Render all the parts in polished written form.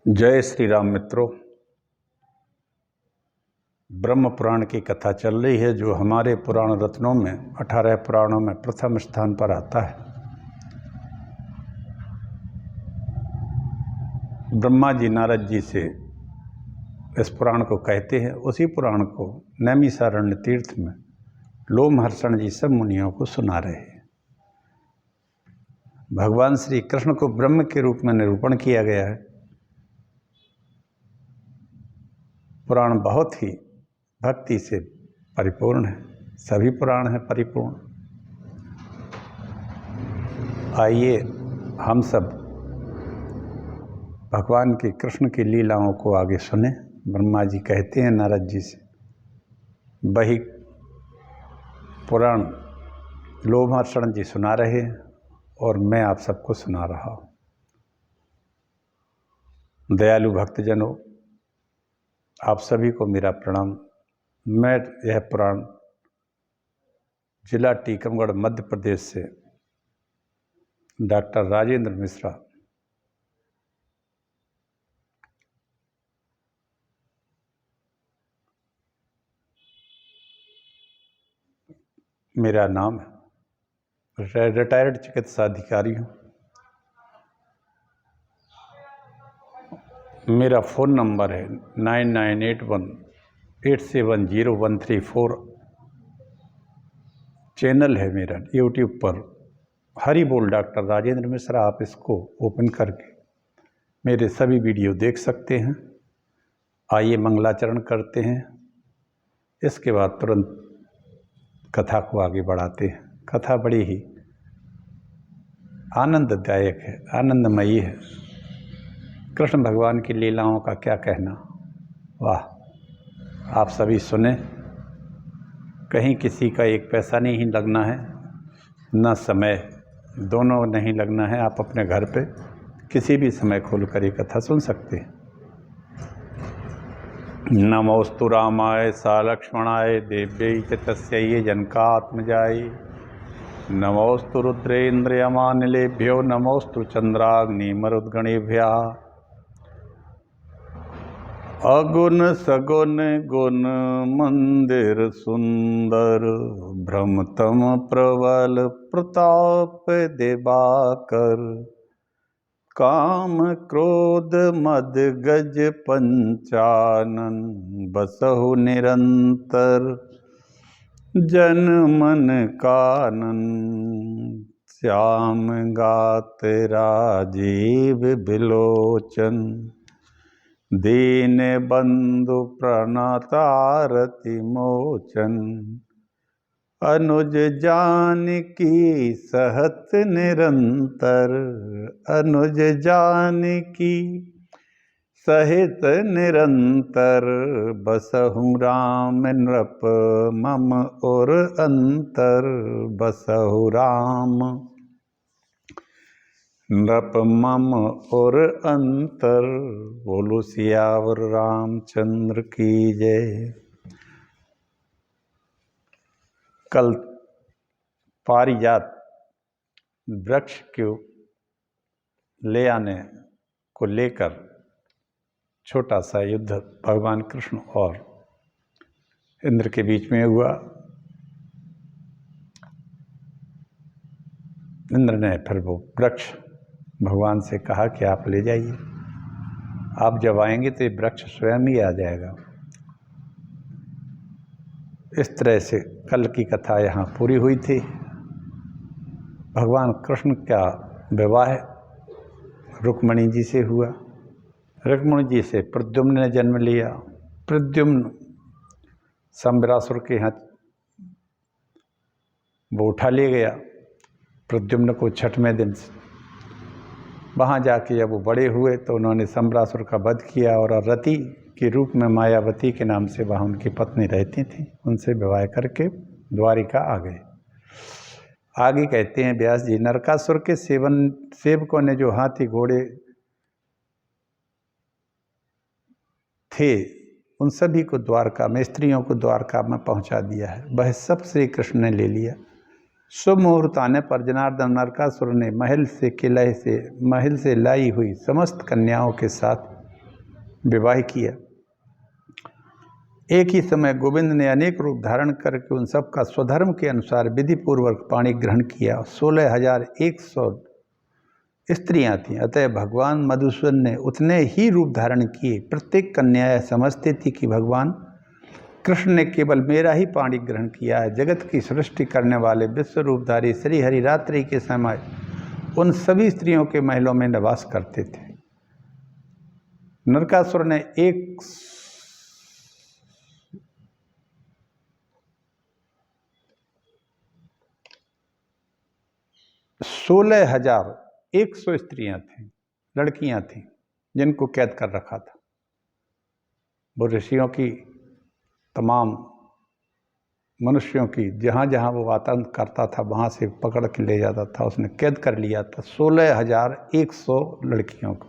जय श्री राम मित्रों। ब्रह्म पुराण की कथा चल रही है जो हमारे पुराण रत्नों में 18 पुराणों में प्रथम स्थान पर आता है। ब्रह्मा जी नारद जी से इस पुराण को कहते हैं। उसी पुराण को नैमिषारण्य तीर्थ में लोमहर्षण जी सब मुनियों को सुना रहे हैं। भगवान श्री कृष्ण को ब्रह्म के रूप में निरूपण किया गया है। पुराण बहुत ही भक्ति से परिपूर्ण है। सभी पुराण हैं परिपूर्ण। आइए हम सब भगवान की कृष्ण की लीलाओं को आगे सुने। ब्रह्मा जी कहते हैं नारद जी से, वही पुराण लोमहर्षण जी सुना रहे हैं और मैं आप सबको सुना रहा हूँ। दयालु भक्तजनों, आप सभी को मेरा प्रणाम। मैं यह पुराण जिला टीकमगढ़ मध्य प्रदेश से डॉक्टर राजेंद्र मिश्रा मेरा नाम है। रिटायर्ड चिकित्सा अधिकारी हूँ। मेरा फ़ोन नंबर है 9981870134। चैनल है मेरा यूट्यूब पर, हरि बोल डॉक्टर राजेंद्र मिश्रा। आप इसको ओपन करके मेरे सभी वीडियो देख सकते हैं। आइए मंगलाचरण करते हैं। इसके बाद तुरंत कथा को आगे बढ़ाते हैं। कथा बड़ी ही आनंददायक है, आनंदमयी है। कृष्ण भगवान की लीलाओं का क्या कहना। वाह, आप सभी सुने। कहीं किसी का एक पैसा नहीं लगना है, न समय, दोनों नहीं लगना है। आप अपने घर पे किसी भी समय खोल कर ये कथा सुन सकते हैं। नमोस्तु रामाय सा लक्ष्मणाय देव्यै च तस्यै जनकात्मजायै। नमोस्तु रुद्रेन्द्रयमानिलेभ्यो नमोस्तु चंद्राग्निमरुद्गणेभ्यः। अगुण सगुण गुण मंदिर सुंदर, भ्रमतम प्रबल प्रताप दिवाकर। काम क्रोध मद गज पंचानन, बसहु निरंतर जन मन कानन। श्याम गात राजीव बिलोचन, दीन बंधु प्रणतारति मोचन। अनुज जानकी सहत निरंतर, अनुज जानकी सहित निरंतर। बसहु राम नृप मम और अंतर, बसहु राम नृप मम और अंतर। बोलो सियावर रामचंद्र की जय। कल पारिजात वृक्ष को ले आने को लेकर छोटा सा युद्ध भगवान कृष्ण और इंद्र के बीच में हुआ। इंद्र ने फिर वो वृक्ष भगवान से कहा कि आप ले जाइए। आप जब आएंगे तो ये वृक्ष स्वयं ही आ जाएगा। इस तरह से कल की कथा यहाँ पूरी हुई थी। भगवान कृष्ण का विवाह रुक्मिणी जी से हुआ। रुक्मिणी जी से प्रद्युम्न ने जन्म लिया। प्रद्युम्न संबरासुर के यहाँ वो उठा ले गया प्रद्युम्न को छठवें दिन से। वहाँ जाके जब वो बड़े हुए तो उन्होंने संबरासुर का वध किया और रति के रूप में मायावती के नाम से वहाँ उनकी पत्नी रहती थी, उनसे विवाह करके द्वारिका आ गए। आगे कहते हैं व्यास जी, नरकासुर के सेवकों ने जो हाथी घोड़े थे उन सभी को द्वारका में, स्त्रियों को द्वारका में पहुंचा दिया है। वह सब श्री कृष्ण ने ले लिया। शुभ मुहूर्त आने पर जनार्दन नरकासुर ने महल से लाई हुई समस्त कन्याओं के साथ विवाह किया। एक ही समय गोविंद ने अनेक रूप धारण करके उन सब का स्वधर्म के अनुसार विधि पूर्वक पाणी ग्रहण किया। 16,100 स्त्रियां थीं, अतः भगवान मधुसूदन ने उतने ही रूप धारण किए। प्रत्येक कन्या यह समझती थी कि भगवान कृष्ण ने केवल मेरा ही पाणी ग्रहण किया है। जगत की सृष्टि करने वाले विश्व रूपधारी श्री हरि रात्रि के समय उन सभी स्त्रियों के महलों में निवास करते थे। नरकासुर ने 16,100 स्त्रियां थीं, लड़कियां थीं, जिनको कैद कर रखा था। वो ऋषियों की, तमाम मनुष्यों की, जहाँ जहाँ वो आतंक करता था वहाँ से पकड़ के ले जाता था। उसने कैद कर लिया था 16,100 लड़कियों को।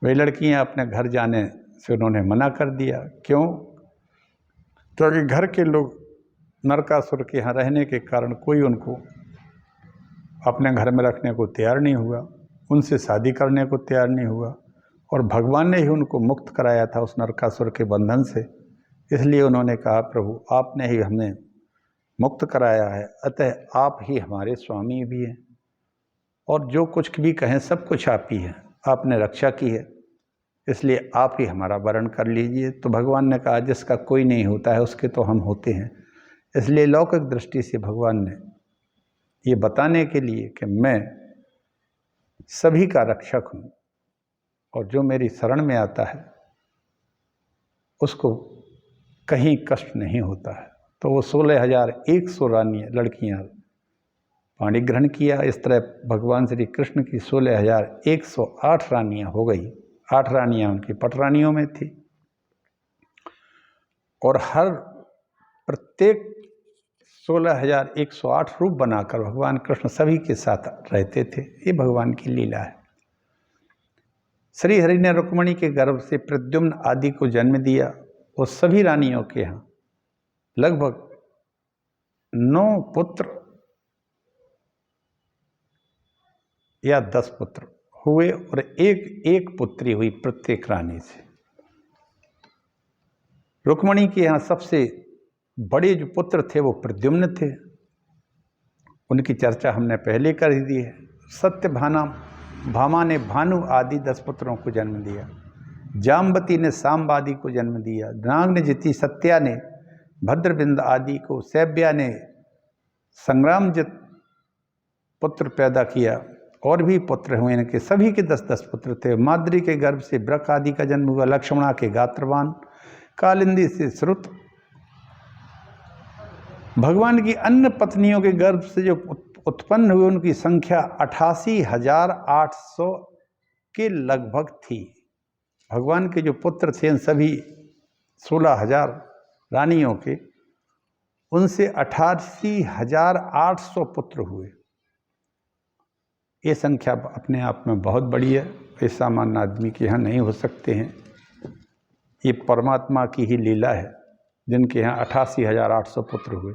वे लड़कियाँ अपने घर जाने से उन्होंने मना कर दिया। क्यों? क्योंकि घर के लोग नरकासुर के यहाँ रहने के कारण कोई उनको अपने घर में रखने को तैयार नहीं हुआ, उनसे शादी करने को तैयार नहीं हुआ, और भगवान ने ही उनको मुक्त कराया था उस नरकासुर के बंधन से। इसलिए उन्होंने कहा, प्रभु आपने ही हमें मुक्त कराया है, अतः आप ही हमारे स्वामी भी हैं, और जो कुछ भी कहें सब कुछ आप ही हैं, आपने रक्षा की है, इसलिए आप ही हमारा वरण कर लीजिए। तो भगवान ने कहा, जिसका कोई नहीं होता है उसके तो हम होते हैं। इसलिए लौकिक दृष्टि से भगवान ने ये बताने के लिए कि मैं सभी का रक्षक हूँ, और जो मेरी शरण में आता है उसको कहीं कष्ट नहीं होता है। तो वो 16,100 रानियाँ, लड़कियाँ पाणी ग्रहण किया। इस तरह भगवान श्री कृष्ण की 16,108 रानियाँ हो गई। 8 रानियाँ उनकी पटरानियों में थी, और हर प्रत्येक 16,108 रूप बनाकर भगवान कृष्ण सभी के साथ रहते थे। ये भगवान की लीला है। श्री हरि ने रुक्मिणी के गर्भ से प्रद्युम्न आदि को जन्म दिया, और सभी रानियों के यहाँ लगभग 9 पुत्र या 10 पुत्र हुए, और एक पुत्री हुई प्रत्येक रानी से। रुक्मिणी के यहाँ सबसे बड़े जो पुत्र थे वो प्रद्युम्न थे। उनकी चर्चा हमने पहले कर ही दी है। भामा ने भानु आदि 10 पुत्रों को जन्म दिया। जाम्बती ने सांब आदि को जन्म दिया। नागनजिति सत्या ने भद्रबिंद आदि को, सैव्या ने संग्रामजित पुत्र पैदा किया, और भी पुत्र हुए। इनके सभी के 10-10 पुत्र थे। माद्री के गर्भ से ब्रक आदि का जन्म हुआ। लक्ष्मणा के गात्रवान, कालिंदी से श्रुत। भगवान की अन्य पत्नियों के गर्भ से जो उत्पन्न हुए उनकी संख्या 88,800 के लगभग थी। भगवान के जो पुत्र थे इन सभी 16,000 रानियों के, उनसे 88,800 पुत्र हुए। ये संख्या अपने आप में बहुत बड़ी है। ये सामान्य आदमी के यहाँ नहीं हो सकते हैं। ये परमात्मा की ही लीला है, जिनके यहाँ 88,800 पुत्र हुए।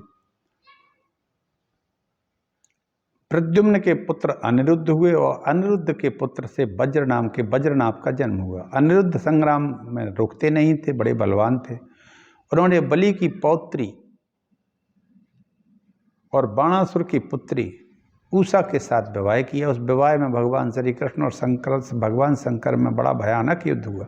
प्रद्युम्न के पुत्र अनिरुद्ध हुए, और अनिरुद्ध के पुत्र से वज्रनाभ का जन्म हुआ। अनिरुद्ध संग्राम में रुकते नहीं थे, बड़े बलवान थे। उन्होंने बलि की पौत्री और बाणासुर की पुत्री उषा के साथ विवाह किया। उस विवाह में भगवान श्री कृष्ण और भगवान शंकर में बड़ा भयानक युद्ध हुआ।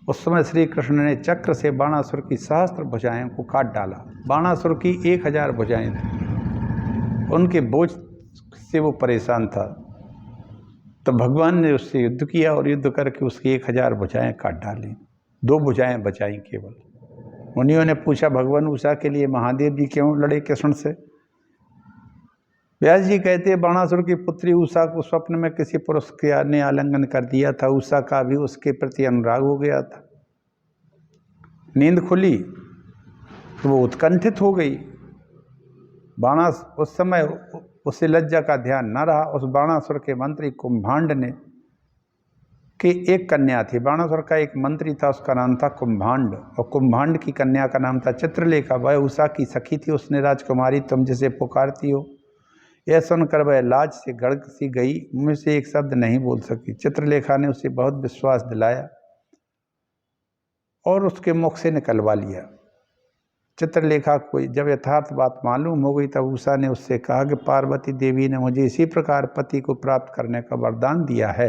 उस समय श्री कृष्ण ने चक्र से बाणासुर की सहस्त्र भुजाएं को काट डाला। बाणासुर की 1,000 भुजाएं थी। उनके बोझ से वो परेशान था, तो भगवान ने उससे युद्ध किया, और युद्ध करके उसकी 1,000 भुजाएं काट डाली। 2 भुजाएं बचाई केवल। मुनियों ने पूछा, भगवान उषा के लिए महादेव जी क्यों लड़े कृष्ण से? व्यास जी कहते हैं, बाणासुर की पुत्री उषा को स्वप्न में किसी पुरुष ने आलिंगन कर दिया था। उषा का भी उसके प्रति अनुराग हो गया था। नींद खुली तो वो उत्कंठित हो गई। उस समय उसे लज्जा का ध्यान न रहा। उस बाणासुर के मंत्री कुंभांड ने की एक कन्या थी। बाणासुर का एक मंत्री था, उसका नाम था कुंभांड, और कुंभांड की कन्या का नाम था चित्रलेखा। वह उषा की सखी थी। उसने, राजकुमारी तुम जिसे पुकारती हो यह सुनकर वह लाज से गड़क सी गई, मुझसे एक शब्द नहीं बोल सकी। चित्रलेखा ने उसे बहुत विश्वास दिलाया और उसके मुख से निकलवा लिया। चित्रलेखा को जब यथार्थ बात मालूम हो गई तब उषा ने उससे कहा कि पार्वती देवी ने मुझे इसी प्रकार पति को प्राप्त करने का वरदान दिया है,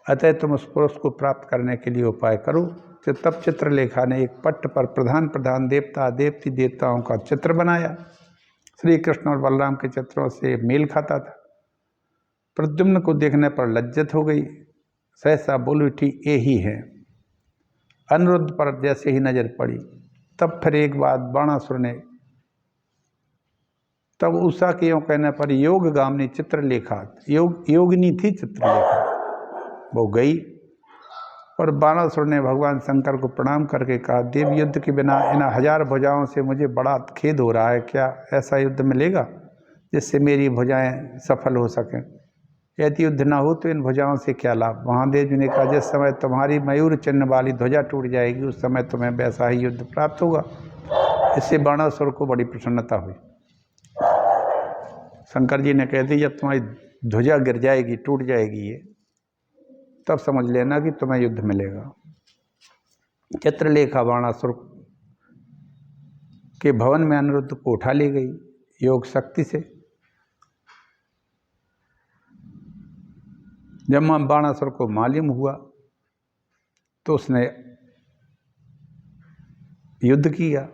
अतः तुम उस पुरुष को प्राप्त करने के लिए उपाय करो। तब चित्रलेखा ने एक पट्ट पर प्रधान प्रधान देवता देवती देवताओं का चित्र बनाया। श्री कृष्ण और बलराम के चित्रों से मेल खाता था। प्रद्युम्न को देखने पर लज्जित हो गई, सहसा बोल उठी, ये ही है। अनिरुद्ध पर जैसे ही नजर पड़ी तब फिर एक बात बाणासुर ने, तब उषा के यों कहने पर योगगामिनी चित्रलेखा, योगिनी थी चित्रलेखा, वो गई और बाणासुर ने भगवान शंकर को प्रणाम करके कहा, देव युद्ध के बिना इन 1000 भुजाओं से मुझे बड़ा खेद हो रहा है। क्या ऐसा युद्ध मिलेगा जिससे मेरी भुजाएं सफल हो सकें? यदि युद्ध ना हो तो इन भुजाओं से क्या लाभ? महादेव जी ने कहा, जिस समय तुम्हारी मयूर चिन्ह वाली ध्वजा टूट जाएगी उस समय तुम्हें वैसा ही युद्ध प्राप्त होगा। इससे बाणासुर को बड़ी प्रसन्नता हुई। शंकर जी ने कह दी, जब तुम्हारी ध्वजा गिर जाएगी, टूट जाएगी ये, तब समझ लेना कि तुम्हें युद्ध मिलेगा। चित्रलेखा बाणासुर के भवन में अनिरुद्ध को उठा ले गई योग शक्ति से। जब बाणासुर को मालूम हुआ तो उसने युद्ध किया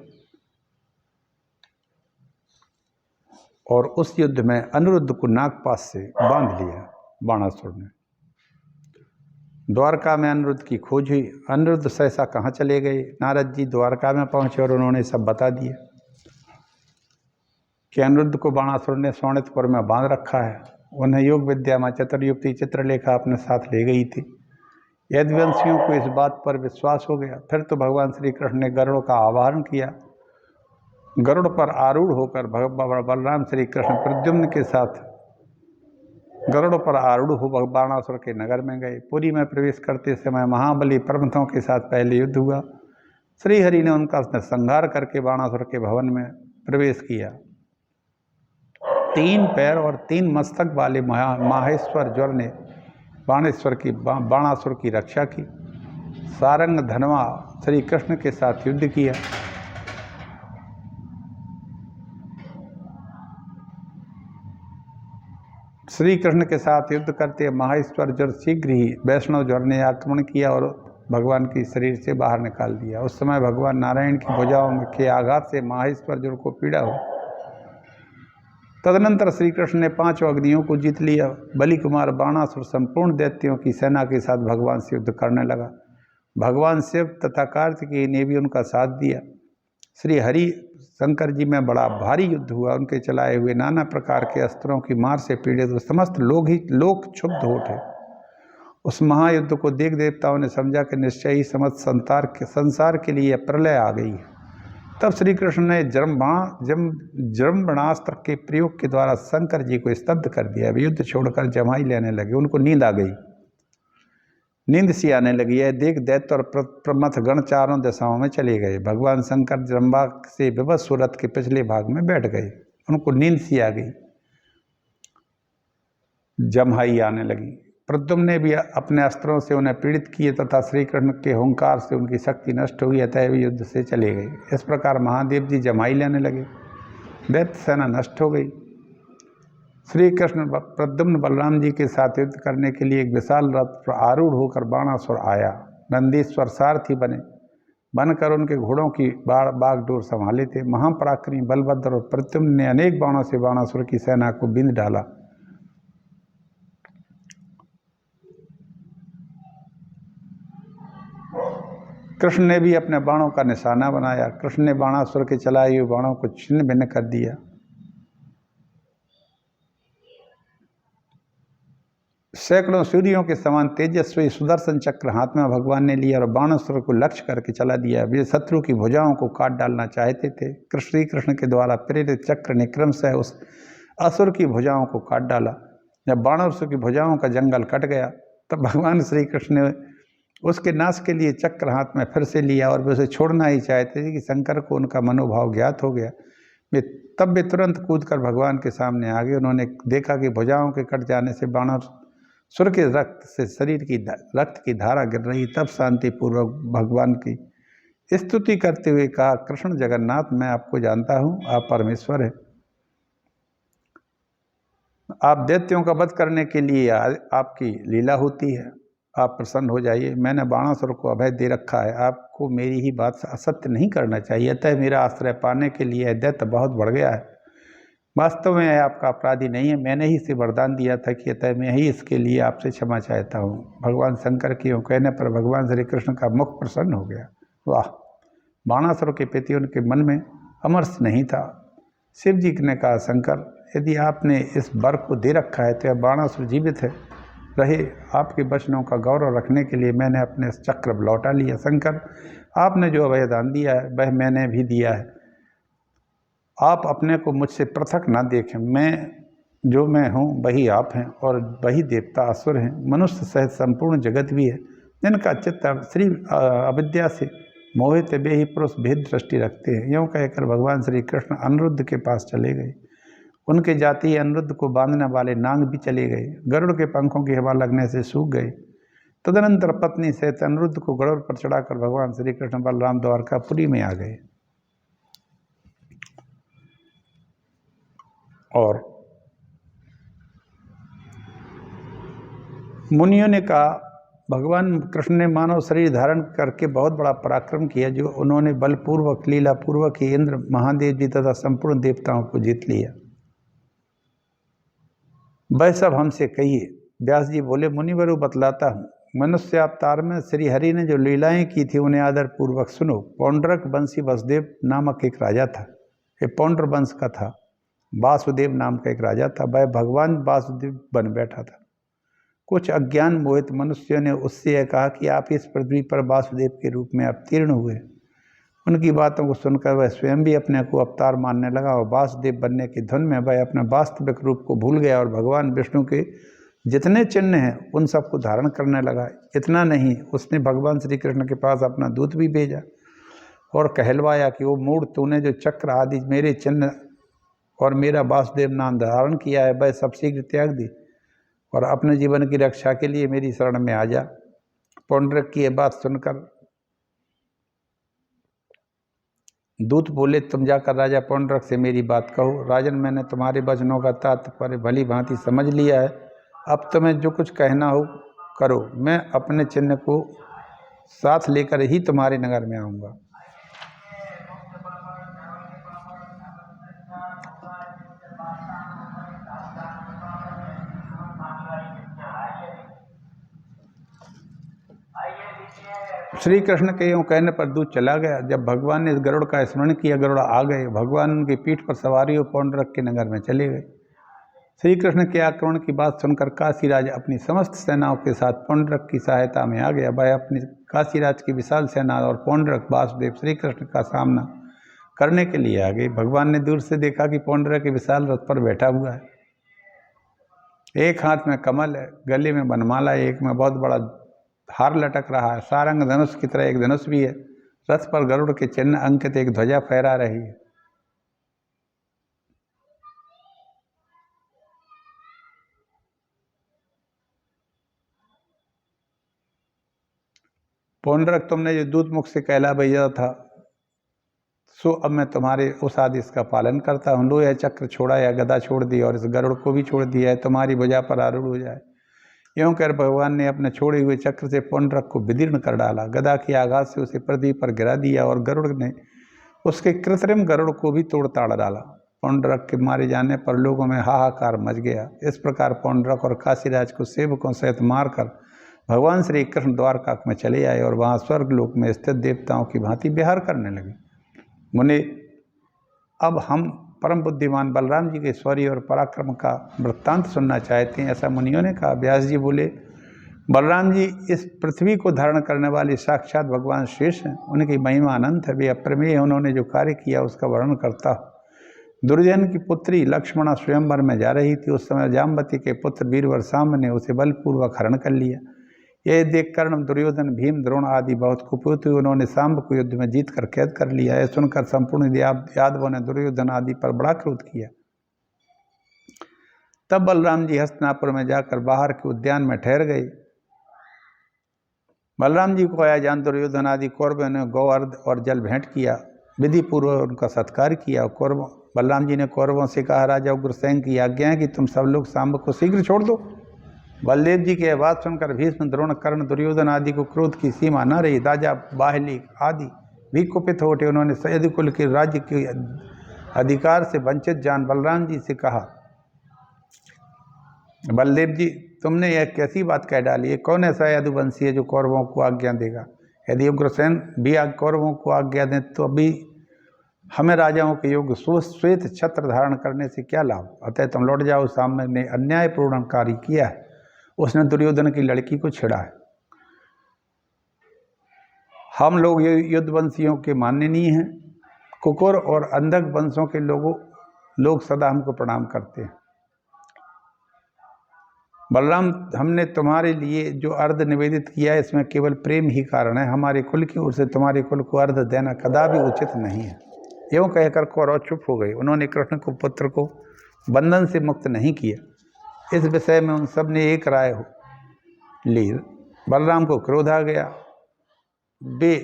और उस युद्ध में अनिरुद्ध को नागपाश से बांध लिया बाणासुर ने। द्वारका में अनिरुद्ध की खोज हुई। अनिरुद्ध सहसा कहाँ चले गए? नारद जी द्वारका में पहुंचे और उन्होंने सब बता दिया कि अनिरुद्ध को बाणासुर ने सोनितपुर में बांध रखा है। उन्हें योग विद्या में चतुर्युक्ति चित्रलेखा अपने साथ ले गई थी। यदुवंशियों को इस बात पर विश्वास हो गया। फिर तो भगवान श्री कृष्ण ने गरुड़ का आवाहन किया। गरुड़ पर आरूढ़ होकर बलराम श्री कृष्ण प्रद्युम्न के साथ गरुड़ पर आरूढ़ हो बाणासुर के नगर में गए। पुरी में प्रवेश करते समय महाबली पर्वतों के साथ पहले युद्ध हुआ। श्रीहरि ने उनका संहार करके बाणासुर के भवन में प्रवेश किया। 3 पैर और 3 मस्तक वाले माहेश्वर ज्वर ने बाणासुर की रक्षा की। सारंग धनवा श्री कृष्ण के साथ युद्ध किया। श्री कृष्ण के साथ युद्ध करते माहेश्वर ज्वर शीघ्र ही वैष्णव ज्वर ने आक्रमण किया और भगवान की शरीर से बाहर निकाल दिया। उस समय भगवान नारायण की भुजाओं के आघात से माहेश्वर ज्वर को पीड़ा हुई। तदनंतर श्री कृष्ण ने 5 अग्नियों को जीत लिया। बलि कुमार बाणासुर संपूर्ण दैत्यों की सेना के साथ भगवान से युद्ध करने लगा। भगवान शिव तथा कार्तिकेय ने भी उनका साथ दिया। श्री हरि शंकर जी में बड़ा भारी युद्ध हुआ। उनके चलाए हुए नाना प्रकार के अस्त्रों की मार से पीड़ित समस्त लोग क्षुब्ध हो उठे। उस महायुद्ध को देख देवताओं ने समझा कि निश्चय ही समस्त संसार के लिए प्रलय आ गई है। तब श्री कृष्ण ने जम्बणास्त्र के प्रयोग के द्वारा शंकर जी को स्तब्ध कर दिया। वे युद्ध छोड़कर जमाई लेने लगे। उनको नींद आ गई, नींद सी आने लगी। यह देख दैत्य और प्रमथ गण चारों दिशाओं में चले गए। भगवान शंकर जम्बा से विवश सूरत के पिछले भाग में बैठ गए। उनको नींद सी आ गई, जम्हाई आने लगी। प्रद्युम्न ने भी अपने अस्त्रों से उन्हें पीड़ित किए तथा श्री कृष्ण के हुंकार से उनकी शक्ति नष्ट हो गई, अतः वे युद्ध से चले गए। इस प्रकार महादेव जी जमाई लेने लगे। दैत्य सेना नष्ट हो गई। श्री कृष्ण प्रद्युम्न बलराम जी के साथ युद्ध करने के लिए एक विशाल रथ पर आरूढ़ होकर बाणासुर आया। नंदीश्वर सारथी बनकर उनके घोड़ों की बागडोर संभाले थे। महापराक्रमी बलभद्र और प्रद्युम्न ने अनेक बाणों से बाणासुर की सेना को बिंद डाला। कृष्ण ने भी अपने बाणों का निशाना बनाया। कृष्ण ने बाणासुर के चलाए हुए बाणों को छिन्न भिन्न कर दिया। सैकड़ों सूर्यों के समान तेजस्वी सुदर्शन चक्र हाथ में भगवान ने लिया और बाणासुर को लक्ष्य करके चला दिया। वे शत्रु की भुजाओं को काट डालना चाहते थे। श्री कृष्ण के द्वारा प्रेरित चक्र ने क्रमशः उस असुर की भुजाओं को काट डाला। जब बाणासुर की भुजाओं का जंगल कट गया तब भगवान श्री कृष्ण ने उसके नाश के लिए चक्र हाथ में फिर से लिया और वे उसे छोड़ना ही चाहते थे कि शंकर को उनका मनोभाव ज्ञात हो गया। तब वे तुरंत कूदकर भगवान के सामने आ गए। उन्होंने देखा कि भुजाओं के कट जाने से बाणासुर के रक्त से शरीर की रक्त की धारा गिर रही। तब शांतिपूर्वक भगवान की स्तुति करते हुए कहा, कृष्ण जगन्नाथ, मैं आपको जानता हूँ, आप परमेश्वर हैं। आप दैत्यों का वध करने के लिए आपकी लीला होती है, आप प्रसन्न हो जाइए। मैंने बाणासुर को अभय दे रखा है, आपको मेरी ही बात से असत्य नहीं करना चाहिए। अतः मेरा आश्रय पाने के लिए दैत्य बहुत बढ़ गया है। वास्तव में आपका अपराधी नहीं है, मैंने ही इसे वरदान दिया था कि अतः मैं ही इसके लिए आपसे क्षमा चाहता हूँ। भगवान शंकर के यूँ कहने पर भगवान श्री कृष्ण का मुख प्रसन्न हो गया। वाह! बाणासुर के प्रति उनके मन में अमरस नहीं था। शिव जी ने कहा, शंकर, यदि आपने इस वर को दे रखा है तो यह बाणासुर जीवित है रहे। आपके वचनों का गौरव रखने के लिए मैंने अपने चक्र लौटा लिया। शंकर, आपने जो अभयदान दिया है वह मैंने भी दिया है। आप अपने को मुझसे पृथक ना देखें। मैं हूँ वही आप हैं, और वही देवता असुर हैं, मनुष्य सहित संपूर्ण जगत भी है, जिनका चित्त श्री अविद्या से मोहित वे ही पुरुष भेद दृष्टि रखते हैं। यूँ कहकर भगवान श्री कृष्ण अनिरुद्ध के पास चले गए। उनके जाति अनिरुद्ध को बांधने वाले नांग भी चले गए, गरुड़ के पंखों की हवा लगने से सूख गए। तदनंतर पत्नी सहित अनिरुद्ध को गरुड़ पर चढ़ाकर भगवान श्री कृष्ण बलराम द्वारकापुरी में आ गए। और मुनियों ने कहा, भगवान कृष्ण ने मानव शरीर धारण करके बहुत बड़ा पराक्रम किया, जो उन्होंने बलपूर्वक लीलापूर्वक ही इंद्र, महादेव जी तथा संपूर्ण देवताओं को जीत लिया। वह सब हमसे कहिए। व्यास जी बोले, मुनिवरु बतलाता हूँ। मनुष्य अवतार में श्री हरि ने जो लीलाएं की थी उन्हें आदर पूर्वक सुनो। पौंड्रक वंशी वसुदेव नामक एक राजा था। ये पौंड्र वंश का था। वासुदेव नाम का एक राजा था। वह भगवान वासुदेव बन बैठा था। कुछ अज्ञान मोहित मनुष्यों ने उससे यह कहा कि आप इस पृथ्वी पर वासुदेव के रूप में अवतीर्ण हुए। उनकी बातों को सुनकर वह स्वयं भी अपने को अवतार मानने लगा और वासुदेव बनने की धुन में वह अपने वास्तविक रूप को भूल गया और भगवान विष्णु के जितने चिन्ह हैं उन सबको धारण करने लगा। इतना नहीं, उसने भगवान श्री कृष्ण के पास अपना दूत भी भेजा और कहलवाया कि वो मूढ़, तूने जो चक्र आदि मेरे चिन्ह और मेरा वासुदेव नाम धारण किया है वह सब शीघ्र त्याग दी और अपने जीवन की रक्षा के लिए मेरी शरण में आ जा। पौंड्रक की यह बात सुनकर दूत बोले, तुम जाकर राजा पौंड्रक से मेरी बात कहो। राजन, मैंने तुम्हारे वचनों का तात्पर्य भली भांति समझ लिया है। अब तुम्हें जो कुछ कहना हो करो। मैं अपने चिन्ह को साथ लेकर ही तुम्हारे नगर में आऊँगा। श्री कृष्ण के यूँ कहने पर दूत चला गया। जब भगवान ने इस गरुड़ का स्मरण किया, गरुड़ आ गए। भगवान उनकी पीठ पर सवारी हो पौंड्रक के नगर में चले गए। श्री कृष्ण के आक्रमण की बात सुनकर काशीराज अपनी समस्त सेनाओं के साथ पौंड्रक की सहायता में आ गया। वह अपनी काशीराज की विशाल सेना और पौंड्रक वासुदेव श्री कृष्ण का सामना करने के लिए आ गए। भगवान ने दूर से देखा कि पौंड्रक के विशाल रथ पर बैठा हुआ है। एक हाथ में कमल है, गले में वनमाला है, एक में बहुत बड़ा हार लटक रहा है। सारंग धनुष की तरह एक धनुष भी है। रथ पर गरुड़ के चिन्ह अंकित एक ध्वजा फहरा रही है। पौंड्रक, तुमने जो दूत मुख से कहला भेजा था सो अब मैं तुम्हारे उस आदेश का पालन करता हूँ। लो, यह चक्र छोड़ा या गदा छोड़ दी और इस गरुड़ को भी छोड़ दिया है, तुम्हारी भुजा पर आरूढ़ हो जाए। यूँ कर भगवान ने अपने छोड़े हुए चक्र से पौंड्रक को विदीर्ण कर डाला। गदा के आघात से उसे पृथ्वी पर गिरा दिया और गरुड़ ने उसके कृत्रिम गरुड़ को भी तोड़ ताड़ डाला। पौंड्रक के मारे जाने पर लोगों में हाहाकार मच गया। इस प्रकार पौंड्रक और काशीराज को सेवकों सहित मारकर भगवान श्री कृष्ण द्वारका में चले आए और वहाँ स्वर्गलोक में स्थित देवताओं की भांति विहार करने लगे। मुनि, अब हम परम बुद्धिमान बलराम जी के शौर्य और पराक्रम का वृत्तांत सुनना चाहते हैं, ऐसा मुनियों ने कहा। व्यास जी बोले, बलराम जी इस पृथ्वी को धारण करने वाले साक्षात भगवान शेष हैं। उनकी महिमा अनंत है, वे अप्रमेय हैं। उन्होंने जो कार्य किया उसका वर्णन करता हूँ। दुर्जन की पुत्री लक्ष्मणा स्वयंवर में जा रही थी। उस समय जाम्बती के पुत्र वीरवर साम्ब ने उसे बलपूर्वक हरण कर लिया। यह देख कर्ण, दुर्योधन, भीम, द्रोण आदि बहुत कुपित हुए। उन्होंने सांब को युद्ध में जीत कर कैद कर लिया। यह सुनकर संपूर्ण यादवों ने दुर्योधन आदि पर बड़ा क्रोध किया। तब बलराम जी हस्तिनापुर में जाकर बाहर के उद्यान में ठहर गए। बलराम जी को आया जान दुर्योधन आदि कौरवों ने गौ, अर्घ और जल भेंट किया। विधि पूर्वक उनका सत्कार किया। कौरव बलराम जी ने कौरवों से कहा, राजा उग्रसेन की आज्ञा है कि तुम सब लोग सांब को शीघ्र छोड़ दो। बलदेव जी की आवाज़ सुनकर भीष्म, द्रोण, कर्ण, दुर्योधन आदि को क्रोध की सीमा न रही। राजा बाहली आदि भी कुपित हो उठे। उन्होंने सैयद कुल के राज्य के अधिकार से वंचित जान बलराम जी से कहा, बलदेव जी, तुमने यह कैसी बात कह डाली? ये कौन ऐसा यदुवंशी है जो कौरवों को आज्ञा देगा? यदि उग्रसेन भी कौरवों को आज्ञा दें तो अभी हमें राजाओं के योग्य श्वेत छत्र धारण करने से क्या लाभ? अतः तुम लौट जाओ। सामने ने अन्यायपूर्ण कार्य किया है। उसने दुर्योधन की लड़की को छेड़ा है। हम लोग ये युद्धवंशियों के माननीय हैं। कुकुर और अंधक वंशों के लोग सदा हमको प्रणाम करते हैं। बलराम, हमने तुम्हारे लिए जो अर्ध निवेदित किया है इसमें केवल प्रेम ही कारण है। हमारे कुल की ओर से तुम्हारे कुल को अर्ध देना कदापि उचित नहीं है। यूँ कहकर कौरव चुप हो गए। उन्होंने कृष्ण को पुत्र को बंधन से मुक्त नहीं किया। इस विषय में उन सब ने एक राय ली। बलराम को क्रोध आ गया। वे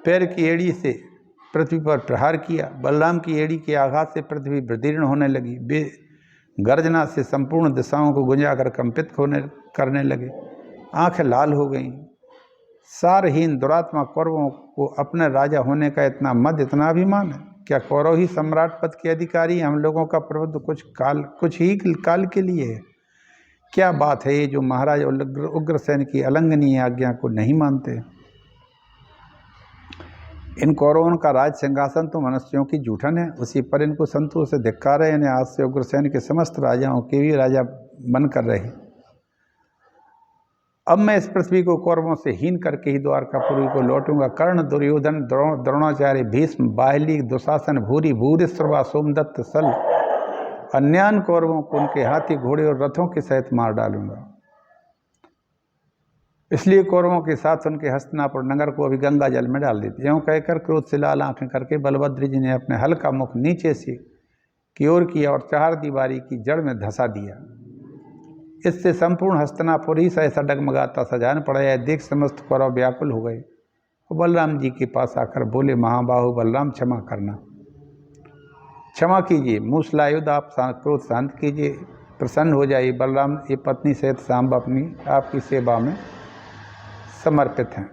पैर की एड़ी से पृथ्वी पर प्रहार किया। बलराम की एड़ी के आघात से पृथ्वी विदीर्ण होने लगी। वे गर्जना से संपूर्ण दिशाओं को गुंजाकर कंपित करने लगे। आंखें लाल हो गईं। सारहीन दुरात्मा कौरवों को अपने राजा होने का इतना मद, इतना अभिमान है। क्या कौरव ही सम्राट पद के अधिकारी? हम लोगों का प्रभुत्व कुछ ही काल के लिए है। क्या बात है ये जो महाराज उग्रसेन की अलंघनीय आज्ञा को नहीं मानते? इन कौरवों का राज सिंहासन तो मनुष्यों की जूठन है। उसी पर इनको संतोष से धिक्कार है। इन्हें आज से उग्रसेन के समस्त राजाओं के भी राजा बनकर रहे। अब मैं इस पृथ्वी को कौरवों से हीन करके ही द्वारकापुरी को लौटूंगा। कर्ण, दुर्योधन, द्रोणाचार्य, भीष्म, बाहली, दुशासन, भूरी, भूरिश्रवा, सोमदत्त, सल, अन्यान कौरवों को उनके हाथी, घोड़े और रथों के सहित मार डालूंगा। इसलिए कौरवों के साथ उनके हस्तिनापुर नगर को अभी गंगा जल में डाल देते। यूँ कहकर क्रोध से लाल आंखें करके बलभद्र जी ने अपने हल्का मुख नीचे से की ओर किया और चार दीवारी की जड़ में धंसा दिया। इससे संपूर्ण हस्तिनापुर ही ऐसा डगमगाता सजान पड़ा। यह देख समस्त कौरव व्याकुल हो गए। वो बलराम जी के पास आकर बोले, महाबाहु बलराम, क्षमा करना, क्षमा कीजिए। मूसलायुध आप क्रोध शांत कीजिए, प्रसन्न हो जाइए। बलराम ये पत्नी सहित सांब अपनी आपकी सेवा में समर्पित हैं।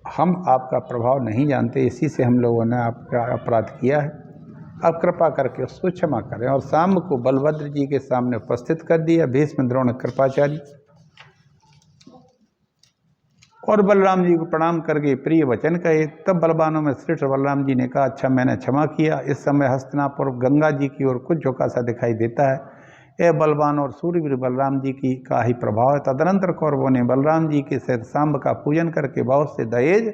हम आपका प्रभाव नहीं जानते, इसी से हम लोगों ने आपका अपराध किया है। अब कृपा करके उसको क्षमा करें। और सांब को बलभद्र जी के सामने उपस्थित कर दिया। भीष्म, द्रोण, कृपाचार्य और बलराम जी को प्रणाम करके प्रिय वचन कहे। तब बलवानों में श्रेष्ठ बलराम जी ने कहा, अच्छा मैंने क्षमा किया। इस समय हस्तिनापुर गंगा जी की ओर कुछ झोंका सा दिखाई देता है। यह बलवान और सूर्यवीर बलराम जी की का ही प्रभाव है। तदनंतर कौरवों ने बलराम जी के सहित सांब का पूजन करके बहुत से दहेज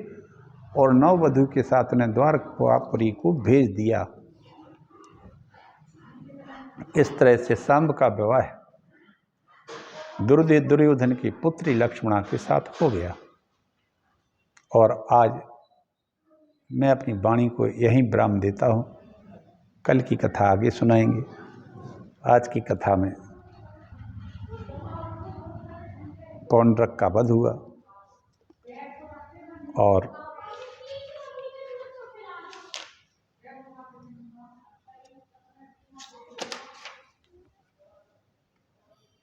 और नववधु के साथ उन्हें द्वारकापुरी को भेज दिया। इस तरह से सांब का विवाह दुर्योधन की पुत्री लक्ष्मणा के साथ हो गया। और आज मैं अपनी वाणी को यहीं विराम देता हूँ। कल की कथा आगे सुनाएंगे। आज की कथा में पौंड्रक का वध हुआ और